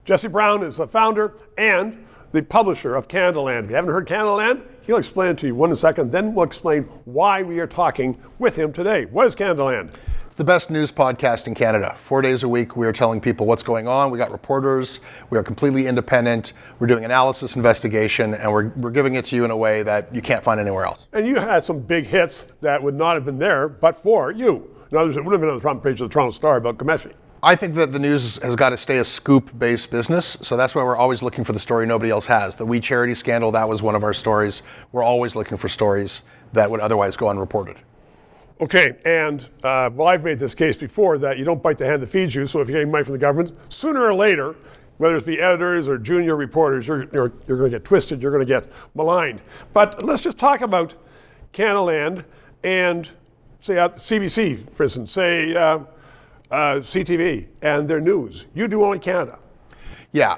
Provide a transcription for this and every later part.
Jesse Brown is the founder and the publisher of Canadaland. If you haven't heard Canadaland, he'll explain it to you one second, then we'll explain why we are talking with him today. What is Canadaland? It's the best news podcast in Canada. 4 days a week, we are telling people what's going on. We got reporters. We are completely independent. We're doing analysis, investigation, and we're giving it to you in a way that you can't find anywhere else. And you had some big hits that would not have been there but for you. In other words, it would have been on the front page of the Toronto Star about Ghomeshi. I think that the news has got to stay a scoop-based business, so that's why we're always looking for the story nobody else has. The We Charity scandal, that was one of our stories. We're always looking for stories that would otherwise go unreported. Okay, and I've made this case before that you don't bite the hand that feeds you, so if you're getting money from the government, sooner or later, whether it be editors or junior reporters, you're going to get twisted, you're going to get maligned. But let's just talk about Canadaland and, say, CBC, for instance, say CTV and their news. You do only Canada. Yeah,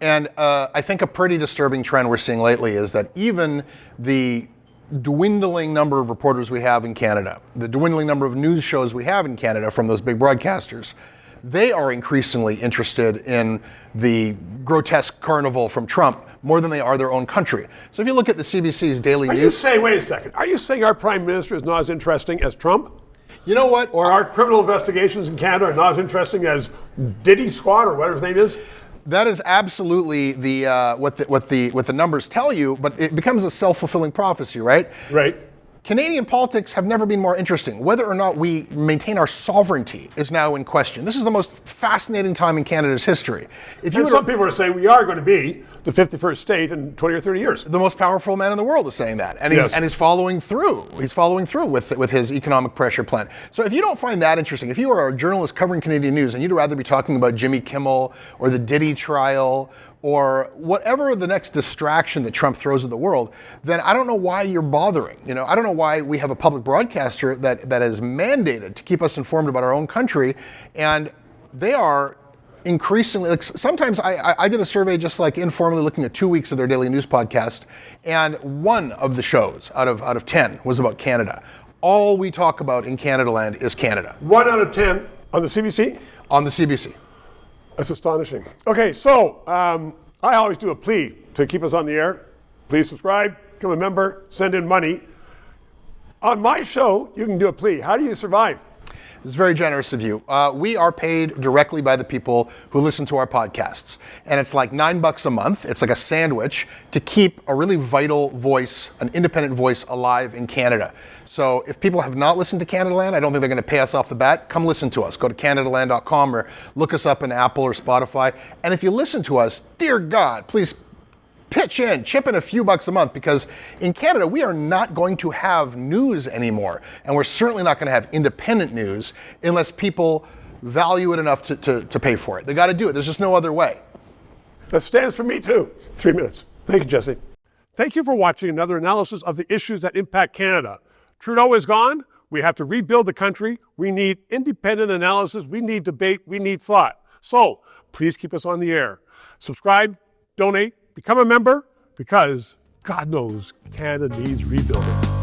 and I think a pretty disturbing trend we're seeing lately is that even the dwindling number of reporters we have in Canada, the dwindling number of news shows we have in Canada from those big broadcasters, they are increasingly interested in the grotesque carnival from Trump more than they are their own country. So if you look at the CBC's daily news... Wait a second, are you saying our Prime Minister is not as interesting as Trump? You know what? Or our criminal investigations in Canada are not as interesting as Diddy Squad or whatever his name is? That is absolutely what the numbers tell you, but it becomes a self-fulfilling prophecy, right? Right. Canadian politics have never been more interesting. Whether or not we maintain our sovereignty is now in question. This is the most fascinating time in Canada's history. Some people are saying we are going to be the 51st state in 20 or 30 years. The most powerful man in the world is saying that, and he's following through. He's following through with his economic pressure plan. So if you don't find that interesting, if you are a journalist covering Canadian news and you'd rather be talking about Jimmy Kimmel or the Diddy trial or whatever the next distraction that Trump throws at the world, then I don't know why you're bothering. I don't know why we have a public broadcaster that is mandated to keep us informed about our own country, and they are increasingly, like sometimes I did a survey just like informally looking at 2 weeks of their daily news podcast, and one of the shows out of 10 was about Canada. All we talk about in Canadaland is Canada. 1 out of 10 on the CBC? On the CBC. That's astonishing. Okay, so I always do a plea to keep us on the air. Please subscribe, become a member, send in money. On my show, you can do a plea. How do you survive? It's very generous of you. We are paid directly by the people who listen to our podcasts. And it's like $9 a month. It's like a sandwich to keep a really vital voice, an independent voice alive in Canada. So if people have not listened to Canadaland, I don't think they're going to pay us off the bat. Come listen to us. Go to Canadaland.com or look us up in Apple or Spotify. And if you listen to us, dear God, please chip in a few bucks a month, because in Canada, we are not going to have news anymore. And we're certainly not going to have independent news unless people value it enough to pay for it. They got to do it. There's just no other way. That stands for me too. 3 minutes. Thank you, Jesse. Thank you for watching another analysis of the issues that impact Canada. Trudeau is gone. We have to rebuild the country. We need independent analysis. We need debate. We need thought. So please keep us on the air. Subscribe, donate, become a member, because God knows Canada needs rebuilding.